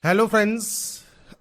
Hello friends.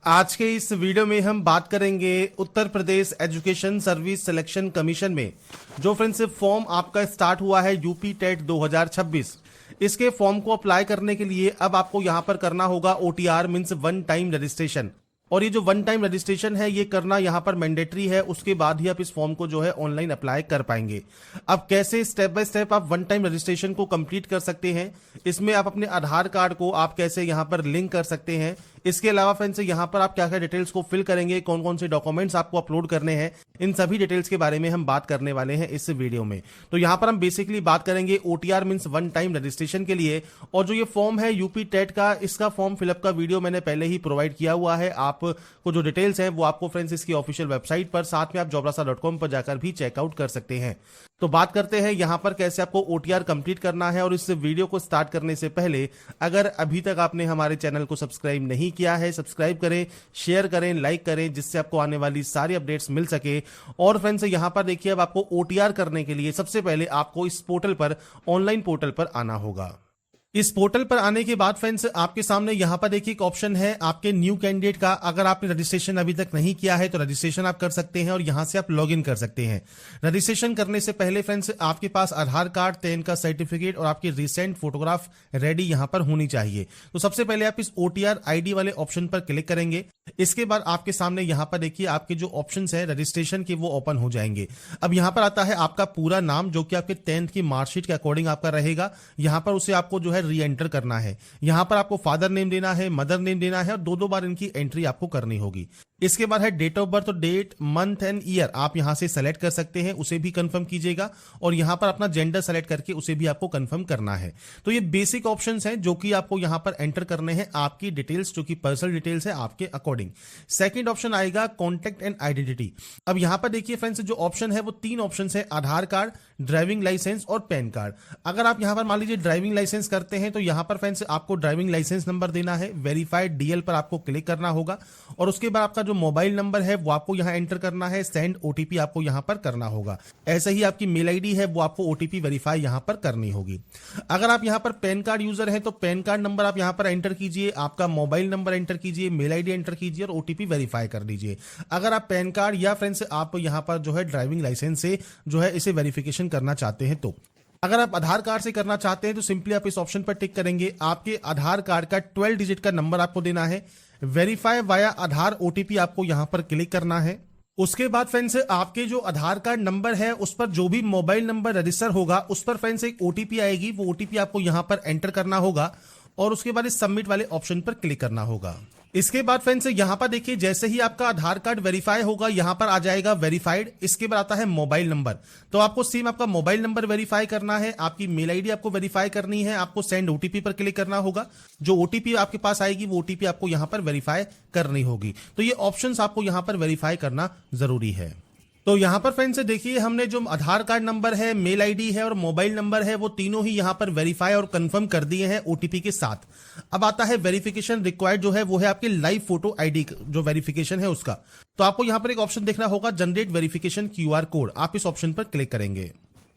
आज के इस वीडियो में हम बात करेंगे Uttar Pradesh education service selection commission में जो फ्रेंड्स फॉर्म आपका स्टार्ट हुआ है यूपी टेट 2026। इसके फॉर्म को अप्लाई करने के लिए अब आपको यहां पर करना होगा OTR means one time registration. और ये जो वन टाइम रजिस्ट्रेशन है ये करना यहाँ पर मैंडेटरी है, उसके बाद ही आप इस फॉर्म को जो है ऑनलाइन अप्लाई कर पाएंगे। अब कैसे स्टेप बाय स्टेप आप वन टाइम रजिस्ट्रेशन को कंप्लीट कर सकते हैं, इसमें आप अपने आधार कार्ड को आप कैसे यहाँ पर लिंक कर सकते हैं, इसके अलावा फ्रेंड्स यहाँ पर आप क्या क्या डिटेल्स को फिल करेंगे, कौन कौन से डॉक्यूमेंट्स आपको अपलोड करने हैं, इन सभी डिटेल्स के बारे में हम बात करने वाले हैं इस वीडियो में। तो यहाँ पर हम बेसिकली बात करेंगे OTR means one time registration के लिए। और जो ये फॉर्म है यूपी टेट का, इसका फॉर्म फिलअप का वीडियो मैंने पहले ही प्रोवाइड किया हुआ है। आपको जो डिटेल्स है वो आपको फ्रेंड्स इसकी ऑफिशियल वेबसाइट पर, साथ में आप jobrasa.com पर जाकर भी चेकआउट कर सकते हैं। तो बात करते हैं यहाँ पर कैसे आपको OTR कंप्लीट करना है। और इस वीडियो को स्टार्ट करने से पहले अगर अभी तक आपने हमारे चैनल को सब्सक्राइब नहीं किया है, सब्सक्राइब करें, शेयर करें, लाइक करें, जिससे आपको आने वाली सारी अपडेट्स मिल सके। और फ्रेंड्स यहाँ पर देखिए, अब आपको OTR करने के लिए सबसे पहले आपको इस पोर्टल पर, ऑनलाइन पोर्टल पर आना होगा। इस पोर्टल पर आने के बाद फ्रेंड्स आपके सामने यहाँ पर देखिए एक ऑप्शन है आपके न्यू कैंडिडेट का। अगर आपने रजिस्ट्रेशन अभी तक नहीं किया है तो रजिस्ट्रेशन आप कर सकते हैं और यहाँ से आप लॉगिन कर सकते हैं। रजिस्ट्रेशन करने से पहले फ्रेंड्स आपके पास आधार कार्ड, 10 का सर्टिफिकेट और आपकी रिसेंट फोटोग्राफ रेडी यहाँ पर होनी चाहिए। तो सबसे पहले आप इस OTR ID वाले ऑप्शन पर क्लिक करेंगे। इसके बाद आपके सामने यहाँ पर देखिए आपके जो ऑप्शन है रजिस्ट्रेशन के वो ओपन हो जाएंगे। अब यहाँ पर आता है आपका पूरा नाम, जो कि आपके 10th की मार्कशीट के अकॉर्डिंग आपका रहेगा। यहाँ पर उसे आपको जो है री एंटर करना है। यहां पर आपको फादर नेम देना है, मदर नेम देना है और दो बार इनकी एंट्री आपको करनी होगी। इसके बाद है डेट ऑफ बर्थ, तो डेट, मंथ एंड ईयर आप यहां से सेलेक्ट कर सकते हैं, उसे भी कंफर्म कीजिएगा। और यहां पर अपना जेंडर सेलेक्ट करके उसे भी आपको कंफर्म करना है। तो ये बेसिक ऑप्शंस हैं जो कि आपको यहां पर एंटर करने हैं, आपकी डिटेल्स जो कि पर्सनल डिटेल्स है आपके अकॉर्डिंग। सेकंड ऑप्शन आएगा कॉन्टैक्ट एंड आइडेंटिटी। अब यहां पर देखिए फ्रेंड्स जो ऑप्शन है वो 3 ऑप्शन है, आधार कार्ड, ड्राइविंग लाइसेंस और पैन कार्ड। अगर आप यहां पर मान लीजिए ड्राइविंग लाइसेंस करते हैं तो यहां पर फ्रेंड्स आपको ड्राइविंग लाइसेंस नंबर देना है, वेरीफाइड DL पर आपको क्लिक करना होगा। और उसके बाद आपका जो मोबाइल नंबर है वो आपको यहां एंटर करना है, सेंड OTP आपको यहां पर करना होगा। ऐसे ही आपकी मेल ID है वो आपको OTP वेरीफाई यहां पर करनी होगी। अगर आप यहां पर पैन कार्ड यूजर है तो पैन कार्ड नंबर आप यहां पर एंटर कीजिए, आपका मोबाइल नंबर एंटर कीजिए, मेल ID एंटर कीजिए और OTP वेरीफाई कर दीजिए। अगर आप पैन कार्ड या फ्रेंड्स आप यहां पर जो है ड्राइविंग लाइसेंस से जो है इसे वेरिफिकेशन करना चाहते हैं तो अगर आप आधार कार्ड से करना चाहते हैं तो सिंपली आप इस ऑप्शन पर टिक करेंगे। आपके आधार कार्ड का 12 डिजिट का नंबर आपको देना है, वेरीफाई वाया आधार OTP आपको यहां पर क्लिक करना है। उसके बाद फ्रेंड्स आपके जो आधार कार्ड नंबर है उस पर जो भी मोबाइल नंबर रजिस्टर होगा उस पर फ्रेंड्स एक OTP आएगी, वो OTP आपको यहां पर एंटर करना होगा और उसके बाद इस सबमिट वाले ऑप्शन पर क्लिक करना होगा। इसके बाद फ्रेंड्स यहां पर देखिए जैसे ही आपका आधार कार्ड वेरीफाई होगा यहां पर आ जाएगा वेरीफाइड। इसके बाद आता है मोबाइल नंबर, तो आपको सेम आपका मोबाइल नंबर वेरीफाई करना है, आपकी मेल ID आपको वेरीफाई करनी है, आपको सेंड OTP पर क्लिक करना होगा। जो OTP आपके पास आएगी वो OTP आपको यहां पर वेरीफाई करनी होगी। तो ये ऑप्शंस आपको यहां पर वेरीफाई करना जरूरी है। तो यहां पर फ्रेंड्स देखिए हमने जो आधार कार्ड नंबर है, मेल ID है और मोबाइल नंबर है वो तीनों ही यहां पर वेरीफाई और कंफर्म कर दिए हैं OTP के साथ। अब आता है वेरिफिकेशन रिक्वायर्ड, जो है वो है आपकी लाइव फोटो ID जो वेरिफिकेशन है उसका। तो आपको यहां पर एक ऑप्शन देखना होगा जनरेट वेरिफिकेशन QR कोड, आप इस ऑप्शन पर क्लिक करेंगे।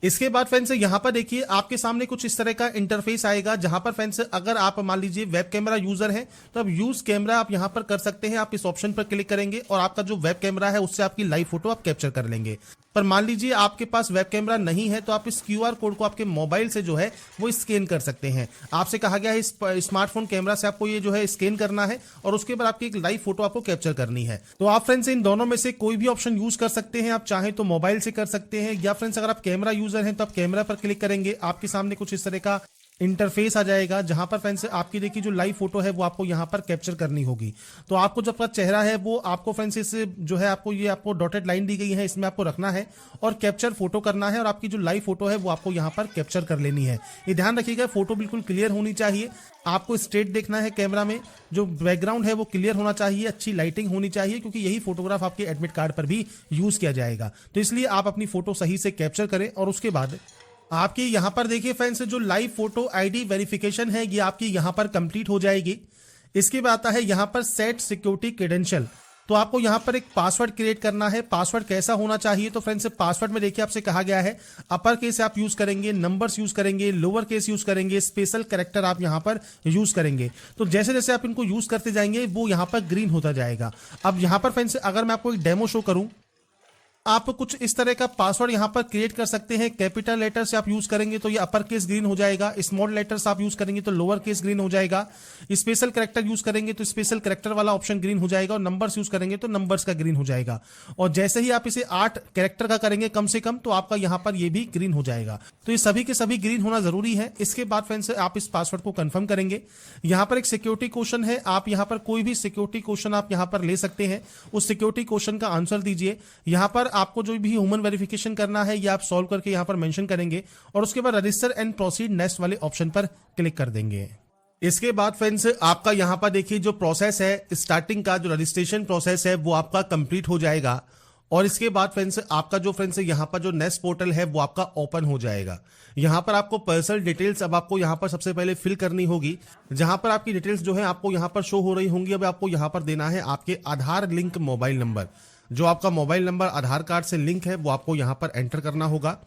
इसके बाद फ्रेंड्स यहां पर देखिए आपके सामने कुछ इस तरह का इंटरफेस आएगा, जहां पर फ्रेंड्स अगर आप मान लीजिए वेब कैमरा यूजर हैं तो अब यूज कैमरा आप यहां पर कर सकते हैं। आप इस ऑप्शन पर क्लिक करेंगे और आपका जो वेब कैमरा है उससे आपकी लाइव फोटो आप कैप्चर कर लेंगे। पर मान लीजिए आपके पास वेब कैमरा नहीं है तो आप इस QR कोड को आपके मोबाइल से जो है वो स्कैन कर सकते हैं। आपसे कहा गया है इस स्मार्टफोन कैमरा से आपको ये जो है स्कैन करना है और उसके बाद आपकी एक लाइव फोटो आपको कैप्चर करनी है। तो आप फ्रेंड्स इन दोनों में से कोई भी ऑप्शन यूज कर सकते हैं, आप चाहें तो मोबाइल से कर सकते हैं या फ्रेंड्स अगर आप कैमरा यूजर हैं तो आप कैमरा पर क्लिक करेंगे, आपके सामने कुछ इस तरह का इंटरफेस आ जाएगा जहां पर फ्रेंड्स आपकी देखिए जो लाइव फोटो है वो आपको यहां पर कैप्चर करनी होगी। तो आपको जो आपका चेहरा है वो आपको फ्रेंड्स इस जो है आपको ये आपको डॉटेड लाइन दी गई है इसमें आपको रखना है और कैप्चर फोटो करना है और आपकी जो लाइव फोटो है वो आपको यहां पर कैप्चर कर लेनी है। ये ध्यान रखिएगा फोटो बिल्कुल क्लियर होनी चाहिए, आपको स्ट्रेट देखना है कैमरा में, जो बैकग्राउंड है वो क्लियर होना चाहिए, अच्छी लाइटिंग होनी चाहिए क्योंकि यही फोटोग्राफ आपके एडमिट कार्ड पर भी यूज किया जाएगा। तो इसलिए आप अपनी फोटो सही से कैप्चर करें और उसके बाद आपकी यहां पर देखिए फ्रेंड्स जो लाइव फोटो ID वेरिफिकेशन है ये आपकी यहां पर कंप्लीट हो जाएगी। इसके बाद आता है यहां पर सेट सिक्योरिटी क्रेडेंशियल। तो आपको यहाँ पर एक पासवर्ड क्रिएट करना है। पासवर्ड कैसा होना चाहिए, तो फ्रेंड्स पासवर्ड में देखिए आपसे कहा गया है अपर केस आप यूज करेंगे, नंबर्स यूज करेंगे, लोअर केस यूज करेंगे, स्पेशल कैरेक्टर आप यहाँ पर यूज करेंगे। तो जैसे जैसे आप इनको यूज करते जाएंगे वो यहाँ पर ग्रीन होता जाएगा। अब यहाँ पर फ्रेंड्स अगर मैं आपको एक डेमो शो करूं, आप कुछ इस तरह का पासवर्ड यहां पर क्रिएट कर सकते हैं। कैपिटल लेटर्स आप यूज करेंगे तो ये अपर केस ग्रीन हो जाएगा, स्मॉल लेटर्स आप यूज करेंगे तो लोअर केस ग्रीन हो जाएगा, स्पेशल कैरेक्टर यूज करेंगे तो स्पेशल कैरेक्टर वाला ऑप्शन ग्रीन हो जाएगा, और नंबर्स यूज करेंगे तो नंबर्स का ग्रीन हो जाएगा। और जैसे ही आप इसे 8 कैरेक्टर का करेंगे कम से कम, तो आपका यहां पर ये भी ग्रीन हो जाएगा। तो ये सभी के सभी ग्रीन होना जरूरी है। इसके बाद फ्रेंड्स आप इस पासवर्ड को कंफर्म करेंगे। यहां पर एक सिक्योरिटी क्वेश्चन है, आप यहां पर कोई भी सिक्योरिटी क्वेश्चन आप यहां पर ले सकते हैं। उस सिक्योरिटी क्वेश्चन का आंसर दीजिए। यहां पर आपको जो भी ह्यूमन वेरिफिकेशन करना है ये आप सॉल्व करके यहां पर मेंशन करेंगे, और उसके बाद रजिस्टर एंड प्रोसीड नेक्स्ट वाले ऑप्शन पर क्लिक कर देंगे। इसके बाद फ्रेंड्स आपका यहां पर देखिए जो प्रोसेस है, स्टार्टिंग का जो रजिस्ट्रेशन प्रोसेस है वो आपका कंप्लीट हो जाएगा। और इसके बाद फ्रेंड्स आपका जो फ्रेंड्स यहां पर जो नेक्स्ट पोर्टल है वो आपका ओपन हो जाएगा। यहां पर आपको पर्सनल डिटेल्स अब आपको यहां पर सबसे पहले फिल करनी होगी, जहां पर आपकी डिटेल्स जो है आपको यहां पर शो हो रही होंगी। अब आपको यहां पर देना है आपके आधार लिंक मोबाइल नंबर, जो आपका मोबाइल नंबर आधार कार्ड से लिंक है वो आपको यहां पर एंटर करना होगा।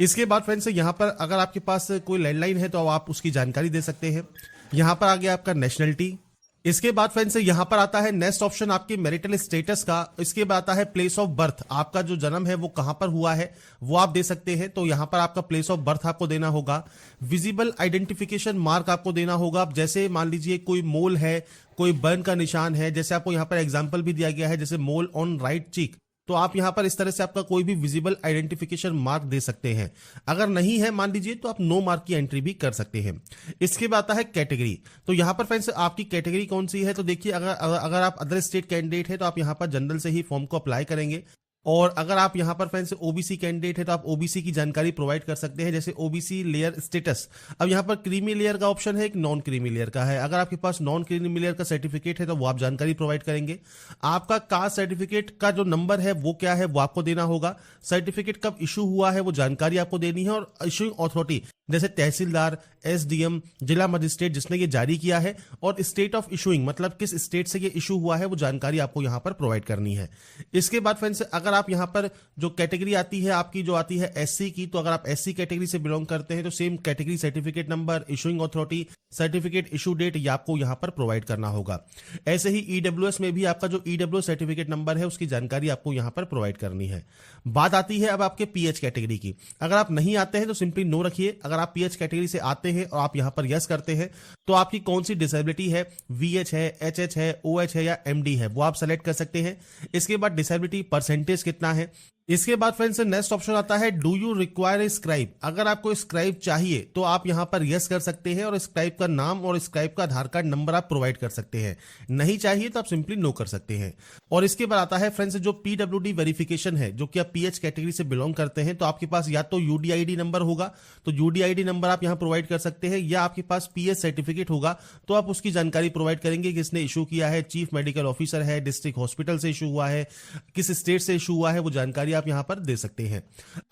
इसके बाद फ्रेंड्स यहां पर अगर आपके पास कोई लैंडलाइन है तो आप उसकी जानकारी दे सकते हैं। यहां पर आ गया आपका नेशनलिटी। इसके बाद फ्रेंड्स यहां पर आता है नेक्स्ट ऑप्शन आपके मैरिटल स्टेटस का। इसके बाद आता है प्लेस ऑफ बर्थ, आपका जो जन्म है वो कहां पर हुआ है वो आप दे सकते हैं। तो यहां पर आपका प्लेस ऑफ बर्थ आपको देना होगा। विजिबल आइडेंटिफिकेशन मार्क आपको देना होगा। अब जैसे मान लीजिए कोई मोल है, कोई बर्न का निशान है, जैसे आपको यहां पर एग्जांपल भी दिया गया है, जैसे मोल ऑन राइट चीक, तो आप यहां पर इस तरह से आपका कोई भी विजिबल आइडेंटिफिकेशन मार्क दे सकते हैं। अगर नहीं है मान लीजिए तो आप नो मार्क की एंट्री भी कर सकते हैं। इसके बाद आता है कैटेगरी। तो यहां पर फ्रेंड्स आपकी कैटेगरी कौन सी है, तो देखिए अगर आप अदर स्टेट कैंडिडेट है तो आप यहां पर जनरल से ही फॉर्म को अप्लाई करेंगे। और अगर आप यहां पर फ्रेंड्स ओबीसी कैंडिडेट है तो आप ओबीसी की जानकारी प्रोवाइड कर सकते हैं, जैसे ओबीसी लेयर स्टेटस। अब यहां पर क्रीमी लेयर का ऑप्शन है, एक नॉन क्रीमी लेयर का है। अगर आपके पास नॉन क्रीमी लेयर का सर्टिफिकेट है तो वो आप जानकारी प्रोवाइड करेंगे। आपका कास्ट सर्टिफिकेट का जो नंबर है वो क्या है वो आपको देना होगा। सर्टिफिकेट कब इशू हुआ है वो जानकारी आपको देनी है, और इशूइंग अथॉरिटी जैसे तहसीलदार, एसडीएम, जिला मजिस्ट्रेट जिसने ये जारी किया है, और स्टेट ऑफ इशूइंग मतलब किस स्टेट से ये इशू हुआ है वो जानकारी आपको यहां पर प्रोवाइड करनी है। इसके बाद फ्रेंड्स अगर आप यहां पर जो कैटेगरी आती है आपकी जो आती है एससी की, तो अगर आप एससी कैटेगरी से बिलोंग करते हैं तो same category certificate number, issuing authority, certificate issue date ये आपको यहां पर प्रोवाइड करना होगा। ऐसे ही ईडब्ल्यूएस में भी आपका जो ईडब्ल्यूएस सर्टिफिकेट नंबर है उसकी जानकारी आपको यहां पर प्रोवाइड करनी है। बात आती है अब आपके पीएच कैटेगरी की। अगर आप नहीं आते हैं तो सिंपली नो रखिए। अगर आप पीएच कैटेगरी से आते हैं और आप यहां पर यस करते हैं तो आपकी कौन सी डिसेबिलिटी है, वीएच है, एचएच है, ओएच है या एमडी है, वो आप सेलेक्ट कर सकते हैं। इसके बाद डिसेबिलिटी परसेंटेज कितना है। इसके बाद फ्रेंड्स नेक्स्ट ऑप्शन आता है do you require a scribe. अगर आपको स्क्राइब चाहिए तो आप यहां पर यस कर सकते हैं, और स्क्राइब का नाम और स्क्राइब का आधार कार्ड नंबर आप प्रोवाइड कर सकते हैं। नहीं चाहिए तो आप सिंपली नो कर सकते हैं। और इसके बाद आता है फ्रेंड्स जो पीडब्ल्यूडी वेरिफिकेशन है, जो कि आप पीएच कैटेगरी से बिलोंग करते हैं, तो आपके पास या तो यूडीआईडी नंबर होगा तो यूडीआईडी नंबर आप यहां प्रोवाइड कर सकते हैं, या आपके पास पीएच सर्टिफिकेट होगा तो आप उसकी जानकारी प्रोवाइड करेंगे, किसने इशू किया है, चीफ मेडिकल ऑफिसर है, डिस्ट्रिक्ट हॉस्पिटल से इशू हुआ है, किस स्टेट से इशू हुआ है, वो जानकारी आप यहां पर दे सकते हैं।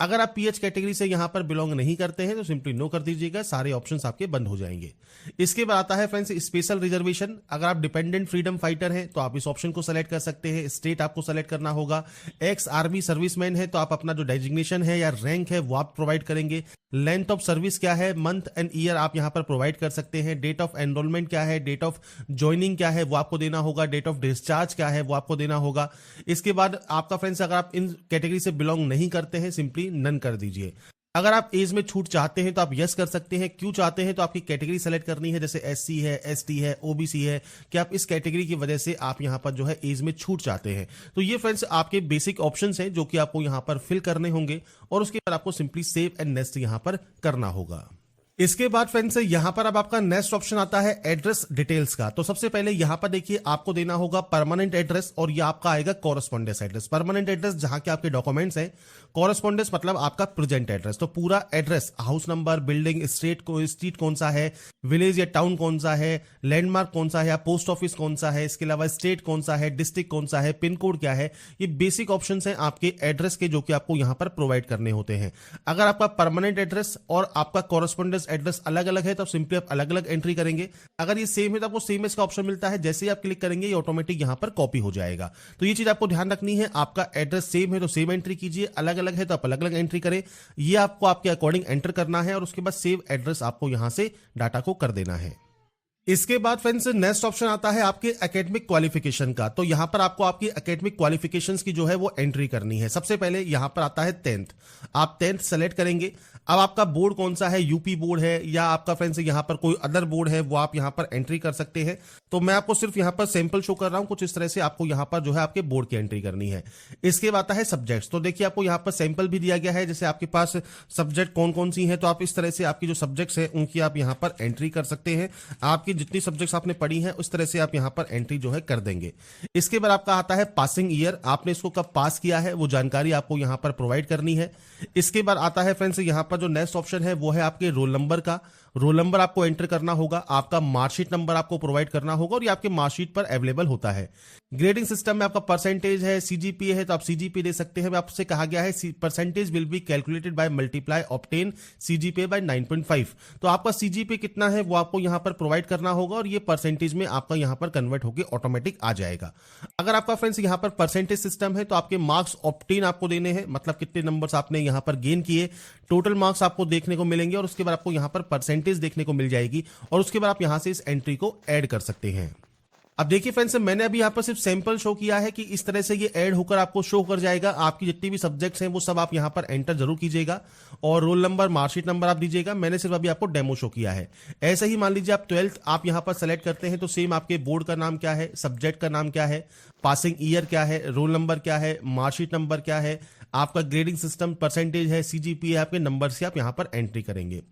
अगर आप पीएच कैटेगरी से यहां पर बिलोंग नहीं करते हैं तो सिंपली नो कर दीजिएगा, सारे ऑप्शंस आपके बंद हो जाएंगे। इसके बाद आता है फ्रेंड्स स्पेशल रिजर्वेशन। अगर आप डिपेंडेंट फ्रीडम फाइटर हैं तो आप इस ऑप्शन को सेलेक्ट कर सकते हैं। स्टेट आपको सेलेक्ट करना होगा। एक्स आर्मी सर्विसमैन है तो आप अपना जो डेजिग्नेशन है या रैंक है वो आप प्रोवाइड करेंगे। लेंथ ऑफ सर्विस क्या है, मंथ एंड ईयर आप यहां पर प्रोवाइड कर सकते हैं। डेट ऑफ एनरोलमेंट क्या है, डेट ऑफ ज्वाइनिंग क्या है वो आपको देना होगा। डेट ऑफ डिस्चार्ज क्या है वो आपको देना होगा। इसके बाद आपका फ्रेंड्स अगर आप इन कैटेगरी से बिलोंग नहीं करते हैं सिंपली नन कर दीजिए। अगर आप एज में छूट चाहते हैं तो आप यस कर सकते हैं। क्यों चाहते हैं तो आपकी कैटेगरी सेलेक्ट करनी है, जैसे एससी है, एसटी है, ओबीसी है, कि आप इस कैटेगरी की वजह से आप यहां पर जो है एज में छूट चाहते हैं। तो ये फ्रेंड्स आपके बेसिक ऑप्शंस हैं जो कि आपको यहां पर फिल करने होंगे, और उसके बाद आपको सिंपली सेव एंड नेक्स्ट यहां पर करना होगा। इसके बाद फ्रेंड्स यहां पर अब आपका नेक्स्ट ऑप्शन आता है एड्रेस डिटेल्स का। तो सबसे पहले यहां पर देखिए आपको देना होगा परमानेंट एड्रेस, और ये आपका आएगा कॉरेस्पॉन्डेंस एड्रेस। परमानेंट एड्रेस जहां के आपके डॉक्यूमेंट्स हैं, कॉरेस्पॉन्डेंस मतलब आपका प्रेजेंट एड्रेस। तो पूरा address, house number, building, street कौन सा है, विलेज या टाउन कौन सा है, लैंडमार्क कौन सा है, पोस्ट ऑफिस कौन सा है, इसके अलावा स्टेट कौन सा है, डिस्ट्रिक्ट कौन सा है, पिन कोड क्या है, ये बेसिक ऑप्शंस हैं आपके एड्रेस के जो कि आपको यहां पर प्रोवाइड करने होते हैं। अगर आपका परमानेंट एड्रेस और आपका कॉरेस्पॉन्डेंस एड्रेस अलग अलग है तो सिंपली आप अलग अलग एंट्री करेंगे। अगर ये सेम है तो आपको सेम एज का ऑप्शन मिलता है, जैसे ही आप क्लिक करेंगे ये ऑटोमेटिक यहां पर कॉपी हो जाएगा। तो ये चीज आपको ध्यान रखनी है, आपका एड्रेस सेम है तो सेम एंट्री कीजिए, अलग अलग है तो आप अलग अलग एंट्री करें। ये आपको आपके अकॉर्डिंग एंटर करना है और उसके बाद सेव एड्रेस आपको यहां से डाटा को कर देना है। इसके बाद फ्रेंड्स नेक्स्ट ऑप्शन आता है आपके एकेडमिक क्वालिफिकेशन का। तो यहां पर आपको आपकी एकेडमिक क्वालिफिकेशंस की जो है वो एंट्री करनी है। सबसे पहले यहां पर आता है 10th, आप 10th सेलेक्ट करेंगे। अब आपका बोर्ड कौन सा है, यूपी बोर्ड है या आपका फ्रेंड्स यहां पर कोई अदर बोर्ड है, वो आप यहां पर एंट्री कर सकते हैं। तो मैं आपको सिर्फ यहां पर सैंपल शो कर रहा हूं, कुछ इस तरह से आपको यहां पर जो है आपके बोर्ड की एंट्री करनी है। इसके बाद आता है सब्जेक्ट्स। तो देखिए आपको यहां पर सैंपल भी दिया गया है, जैसे आपके पास सब्जेक्ट कौन कौन सी है, तो आप इस तरह से आपकी जो सब्जेक्ट्स है उनकी आप यहां पर एंट्री कर सकते हैं। आपकी जितनी सब्जेक्ट्स आपने पढ़ी है उस तरह से आप यहां पर एंट्री जो है कर देंगे। इसके बाद आपका आता है पासिंग ईयर, आपने इसको कब पास किया है वो जानकारी आपको यहां पर प्रोवाइड करनी है। इसके बाद आता है फ्रेंड्स यहां पर जो नेक्स्ट ऑप्शन है वो है आपके रोल नंबर का। रोल नंबर आपको एंटर करना होगा, आपका मार्कशीट नंबर आपको प्रोवाइड करना होगा और ये आपके मार्कशीट पर अवेलेबल होता है। ग्रेडिंग सिस्टम में आपका परसेंटेज है, सीजीपीए है तो आप सीजीपीए दे सकते हैं। आपसे कहा गया है percentage will be calculated by multiply obtain CGPA by 9.5। तो आपका सीजीपीए कितना है वो आपको यहां पर प्रोवाइड करना होगा और ये परसेंटेज में आपका यहां पर कन्वर्ट होकर ऑटोमेटिक आ जाएगा। अगर आपका फ्रेंड्स यहां पर परसेंटेज सिस्टम है तो आपके मार्क्स ऑब्टेन आपको देने हैं, मतलब कितने नंबर्स आपने यहां पर गेन किए, टोटल मार्क्स आपको देखने को मिलेंगे और उसके बाद आपको यहां पर परसेंटेज देखने को मिल जाएगी और उसके बाद आप यहां से इस एंट्री को ऐड कर सकते हैं। अब देखिए फ्रेंड्स मैंने अभी यहां पर सिर्फ सैंपल शो किया है कि इस तरह से ये ऐड होकर आपको शो कर जाएगा। आपकी जितनी भी सब्जेक्ट्स हैं वो सब आप यहां पर एंटर जरूर कीजिएगा और रोल नंबर मार्कशीट नंबर आप दीजिएगा। मैंने सिर्फ अभी आपको डेमो शो किया है। ऐसे ही मान लीजिए आप 12th आप यहां पर सेलेक्ट करते हैं तो सेम आपके बोर्ड का नाम क्या है, सब्जेक्ट का नाम क्या है, पासिंग ईयर क्या है, रोल नंबर क्या है, मार्कशीट नंबर क्या है, आपका ग्रेडिंग सिस्टम परसेंटेज है, सीजीपीए आपके नंबर से आप यहां पर एंट्री करेंगे।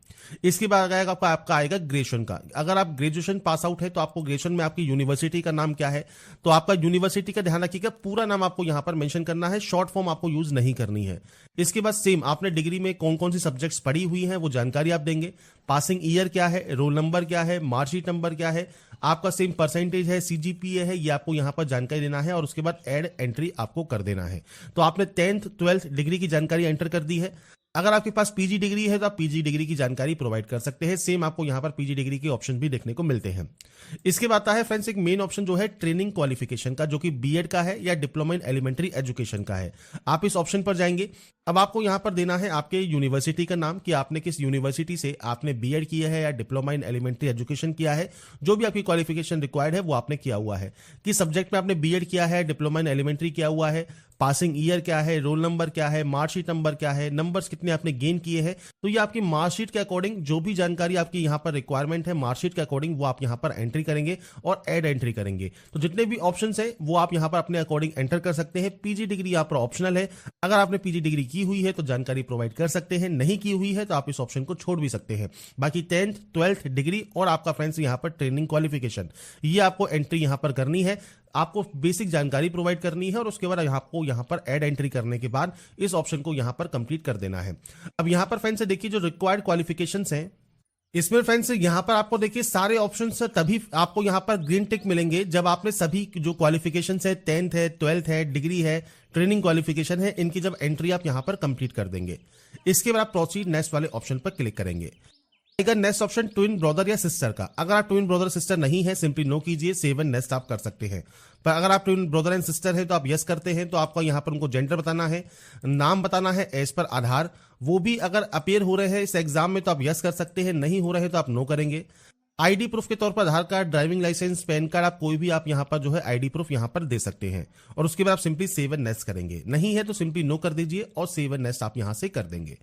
इसके बाद आएगा आपका आएगा ग्रेजुएशन का। अगर आप ग्रेजुएशन पास आउट है तो आपको ग्रेजुएशन में आपकी यूनिवर्सिटी का नाम क्या है, तो आपका यूनिवर्सिटी का ध्यान रखिएगा, पूरा नाम आपको यहां पर मेंशन करना है, शॉर्ट फॉर्म आपको यूज नहीं करनी है। इसके बाद सेम आपने डिग्री में कौन कौन सी सब्जेक्ट्स पढ़ी हुई हैं वो जानकारी आप देंगे। पासिंग ईयर क्या है, रोल नंबर क्या है, मार्कशीट नंबर क्या है, आपका सेम परसेंटेज है, सीजीपीए है, ये आपको यहां पर जानकारी देना है और उसके बाद ऐड एंट्री आपको कर देना है। तो आपने 10th 12th डिग्री की जानकारी एंटर कर दी है। अगर आपके पास पीजी डिग्री है तो आप पीजी डिग्री की जानकारी प्रोवाइड कर सकते हैं। सेम आपको यहां पर पीजी डिग्री के ऑप्शन भी देखने को मिलते हैं। इसके बाद आता है फ्रेंड्स एक मेन ऑप्शन जो है ट्रेनिंग क्वालिफिकेशन का, जो कि बीएड का है या डिप्लोमा इन एलिमेंट्री एजुकेशन का है। आप इस ऑप्शन पर जाएंगे। अब आपको यहां पर देना है आपके यूनिवर्सिटी का नाम कि आपने किस यूनिवर्सिटी से आपने बीएड किया है या डिप्लोमा इन एलिमेंट्री एजुकेशन किया है। जो भी आपकी क्वालिफिकेशन रिक्वायर्ड है वो आपने किया हुआ है, किस सब्जेक्ट में आपने बीएड किया है, डिप्लोमा इन एलिमेंट्री किया हुआ है, पासिंग ईयर क्या है, रोल नंबर क्या है, मार्कशीट नंबर क्या है, नंबर्स कितने आपने गेन किए हैं। तो ये आपकी मार्कशीट के अकॉर्डिंग जो भी जानकारी आपकी यहां पर रिक्वायरमेंट है मार्कशीट के अकॉर्डिंग वो आप यहां पर एंट्री करेंगे और ऐड एंट्री करेंगे। तो जितने भी ऑप्शंस है वो आप यहां पर अपने अकॉर्डिंग एंटर कर सकते हैं। पीजी डिग्री यहां पर ऑप्शनल है, अगर आपने पीजी डिग्री की हुई है तो जानकारी प्रोवाइड कर सकते हैं, नहीं की हुई है तो आप इस ऑप्शन को छोड़ भी सकते हैं। बाकी 10th 12th डिग्री और आपका फ्रेंड्स यहां पर ट्रेनिंग क्वालिफिकेशन ये आपको एंट्री यहां पर करनी है। आपको बेसिक जानकारी प्रोवाइड करनी है और उसके बाद आपको यहां पर ऐड एंट्री करने के बाद इस ऑप्शन को यहां पर कंप्लीट कर देना है। अब यहां पर फ्रेंड्स देखिए जो रिक्वायर्ड क्वालिफिकेशंस हैं इसमें फ्रेंड्स यहां पर आपको देखिए सारे ऑप्शंस तभी आपको यहां पर ग्रीन टिक मिलेंगे जब आपने सभी जो क्वालिफिकेशंस है 10th है 12th है डिग्री है ट्रेनिंग क्वालिफिकेशन है इनकी जब एंट्री आप यहां पर कंप्लीट कर देंगे। इसके बाद आप प्रोसीड नेक्स्ट वाले ऑप्शन पर क्लिक करेंगे। नेक्स्ट ऑप्शन ट्विन ब्रदर या सिस्टर का। अगर आप ट्विन ब्रदर सिस्टर नहीं है सिंपली नो कीजिए, सेव एंड नेक्स्ट आप कर सकते हैं। पर अगर आप ट्विन ब्रदर एंड सिस्टर है तो आप यस करते हैं। तो आपको यहां पर उनको जेंडर बताना है, नाम बताना है एज पर आधार, वो भी अगर अपीयर हो रहे हैं इस एग्जाम में तो आप यस कर सकते हैं, नहीं हो रहे हैं तो आप नो करेंगे। आईडी प्रूफ के तौर पर Aadhaar card, driving licence, PAN card, आप कोई भी आप यहां पर जो है आईडी प्रूफ यहां पर दे सकते हैं और उसके बाद आप सिंपली सेव एंड नेक्स्ट करेंगे। नहीं है तो सिंपली नो कर दीजिए और सेव एंड नेक्स्ट आप यहां से कर देंगे।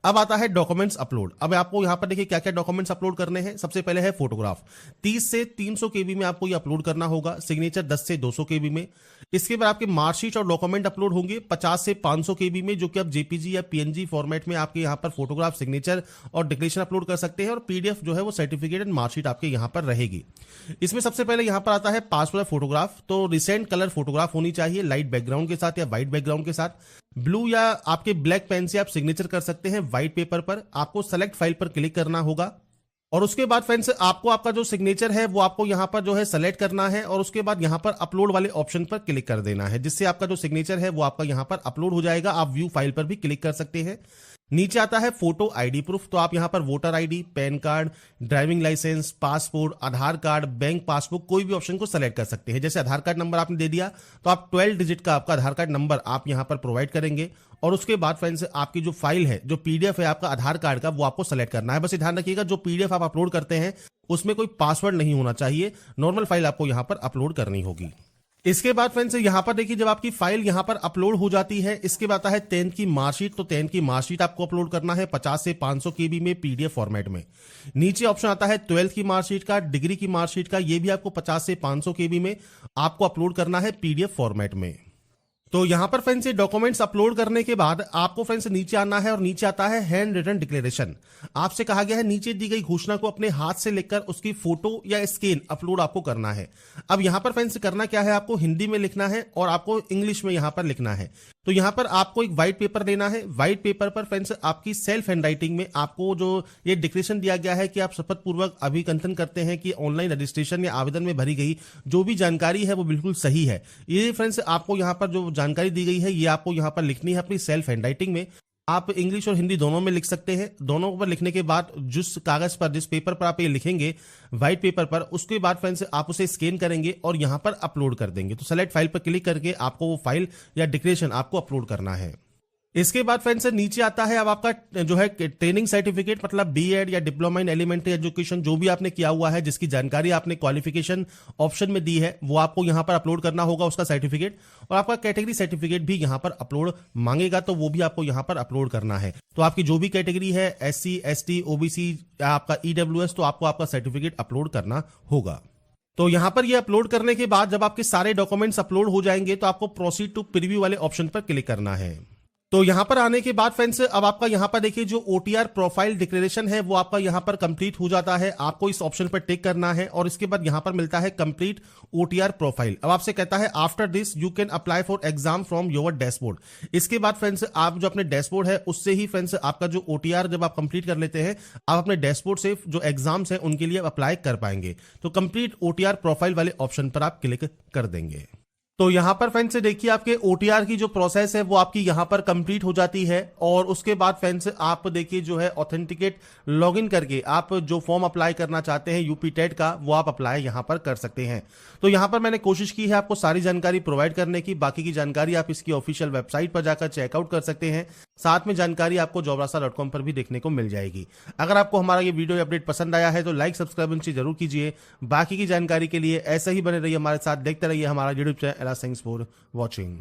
अब आता है डॉक्यूमेंट्स अपलोड। अब आपको यहां पर देखिए क्या क्या डॉक्यूमेंट्स अपलोड करने हैं। सबसे पहले है फोटोग्राफ, 30 से 300 केबी में आपको ये अपलोड करना होगा। सिग्नेचर 10 से 200 केबी में। इसके बाद आपके मार्कशीट और डॉक्यूमेंट अपलोड होंगे 50 से 500 केबी में, जो कि आप जेपीजी या पीएनजी फॉर्मेट में आपके यहां पर फोटोग्राफ, सिग्नेचर और डिक्लेरेशन अपलोड कर सकते हैं और पीडीएफ जो है वो सर्टिफिकेट एंड मार्कशीट आपके यहां पर रहेगी। इसमें सबसे पहले यहां पर आता है पासपोर्ट फोटोग्राफ। तो रिसेंट कलर फोटोग्राफ होनी चाहिए, लाइट बैकग्राउंड के साथ या व्हाइट बैकग्राउंड के साथ। ब्लू या आपके ब्लैक पेन से आप सिग्नेचर कर सकते हैं व्हाइट पेपर पर। आपको सेलेक्ट फाइल पर क्लिक करना होगा और उसके बाद फ्रेंड्स आपको आपका जो सिग्नेचर है वो आपको यहां पर जो है सेलेक्ट करना है और उसके बाद यहां पर अपलोड वाले ऑप्शन पर क्लिक कर देना है, जिससे आपका जो सिग्नेचर है वो आपका यहां पर अपलोड हो जाएगा। आप व्यू फाइल पर भी क्लिक कर सकते हैं। नीचे आता है फोटो आईडी प्रूफ, तो आप यहाँ पर voter ID, PAN card, driving licence, passport, Aadhaar card, bank passbook कोई भी ऑप्शन को सेलेक्ट कर सकते हैं। जैसे आधार कार्ड नंबर आपने दे दिया तो आप 12 डिजिट का आपका आधार कार्ड नंबर आप यहाँ पर प्रोवाइड करेंगे और उसके बाद फ्रेंड्स आपकी जो फाइल है, जो पीडीएफ है आपका आधार कार्ड का, वो आपको सेलेक्ट करना है। बस ये ध्यान रखिएगा जो पीडीएफ आप अपलोड करते हैं उसमें कोई पासवर्ड नहीं होना चाहिए, नॉर्मल फाइल आपको यहाँ पर अपलोड करनी होगी। इसके बाद फ्रेंड्स यहाँ पर देखिए जब आपकी फाइल यहाँ पर अपलोड हो जाती है, इसके बाद आता है 10th की मार्कशीट। तो 10th की मार्कशीट आपको अपलोड करना है 50 से 500 केबी में पीडीएफ फॉर्मेट में। नीचे ऑप्शन आता है 12th की मार्कशीट का, डिग्री की मार्कशीट का, ये भी आपको 50 से 500 केबी में आपको अपलोड करना है पीडीएफ फॉर्मेट में। तो यहां पर फ्रेंड्स ये डॉक्यूमेंट्स अपलोड करने के बाद आपको फ्रेंड्स नीचे आना है और नीचे आता है हैंड रिटन डिक्लेरेशन। आपसे कहा गया है नीचे दी गई घोषणा को अपने हाथ से लिखकर उसकी फोटो या स्कैन अपलोड आपको करना है। अब यहां पर फ्रेंड्स करना क्या है, आपको हिंदी में लिखना है और आपको इंग्लिश में यहां पर लिखना है। तो यहां पर आपको एक व्हाइट पेपर लेना है। व्हाइट पेपर पर फ्रेंड्स आपकी सेल्फ हैंड राइटिंग में आपको जो ये डिक्लेरेशन दिया गया है कि आप शपथ पूर्वक अभिकंथन करते हैं कि ऑनलाइन रजिस्ट्रेशन या आवेदन में भरी गई जो भी जानकारी है वो बिल्कुल सही है। ये फ्रेंड्स आपको यहां पर जो जानकारी दी गई है ये आपको यहां पर लिखनी है अपनी सेल्फ हैंड राइटिंग में। आप इंग्लिश और हिंदी दोनों में लिख सकते हैं। दोनों पर लिखने के बाद जिस कागज पर, जिस पेपर पर आप ये लिखेंगे व्हाइट पेपर पर, उसके बाद फ्रेंड्स आप उसे स्कैन करेंगे और यहां पर अपलोड कर देंगे। तो सेलेक्ट फाइल पर क्लिक करके आपको वो फाइल या डिक्लेरेशन आपको अपलोड करना है। इसके बाद फ्रेंड्स नीचे आता है अब आपका जो है ट्रेनिंग सर्टिफिकेट, मतलब बीएड या डिप्लोमा इन एलिमेंट्री एजुकेशन जो भी आपने किया हुआ है, जिसकी जानकारी आपने क्वालिफिकेशन ऑप्शन में दी है, वो आपको यहां पर अपलोड करना होगा उसका सर्टिफिकेट। और आपका कैटेगरी सर्टिफिकेट भी यहां पर अपलोड मांगेगा तो वो भी आपको यहां पर अपलोड करना है। तो आपकी जो भी कैटेगरी है SC ST OBC या आपका EWS, तो आपको आपका सर्टिफिकेट अपलोड करना होगा। तो यहां पर ये अपलोड करने के बाद जब आपके सारे डॉक्यूमेंट्स अपलोड हो जाएंगे तो आपको प्रोसीड टू प्रीव्यू वाले ऑप्शन पर क्लिक करना है। तो यहां पर आने के बाद फ्रेंड्स अब आपका यहां पर देखिए जो OTR प्रोफाइल डिक्लेरेशन है वो आपका यहां पर कंप्लीट हो जाता है। आपको इस ऑप्शन पर टिक करना है और इसके बाद यहां पर मिलता है कंप्लीट OTR प्रोफाइल। अब आपसे कहता है after this you can apply for exam from your dashboard. इसके बाद फ्रेंड्स आप जो अपने डैशबोर्ड है उससे ही फ्रेंड्स आपका जो OTR जब आप कंप्लीट कर लेते हैं आप अपने डैशबोर्ड से जो एग्जाम्स है उनके लिए अप्लाई कर पाएंगे। तो कंप्लीट OTR प्रोफाइल वाले ऑप्शन पर आप क्लिक कर देंगे। तो यहां पर फ्रेंड्स देखिए आपके OTR की जो प्रोसेस है वो आपकी यहां पर कंप्लीट हो जाती है और उसके बाद फ्रेंड्स आप देखिए जो है ऑथेंटिकेट लॉगिन करके आप जो फॉर्म अप्लाई करना चाहते हैं यूपी टेट का वो आप अप्लाई यहां पर कर सकते हैं। तो यहां पर मैंने कोशिश की है आपको सारी जानकारी प्रोवाइड करने की। बाकी की जानकारी आप इसकी ऑफिशियल वेबसाइट पर जाकर चेकआउट कर सकते हैं। साथ में जानकारी आपको jobrasa.com पर भी देखने को मिल जाएगी। अगर आपको हमारा ये वीडियो अपडेट पसंद आया है तो लाइक सब्सक्राइब जरूर कीजिए। बाकी की जानकारी के लिए ऐसे ही बने रहिए हमारे साथ, देखते रहिए हमारा YouTube channel. Thanks for watching.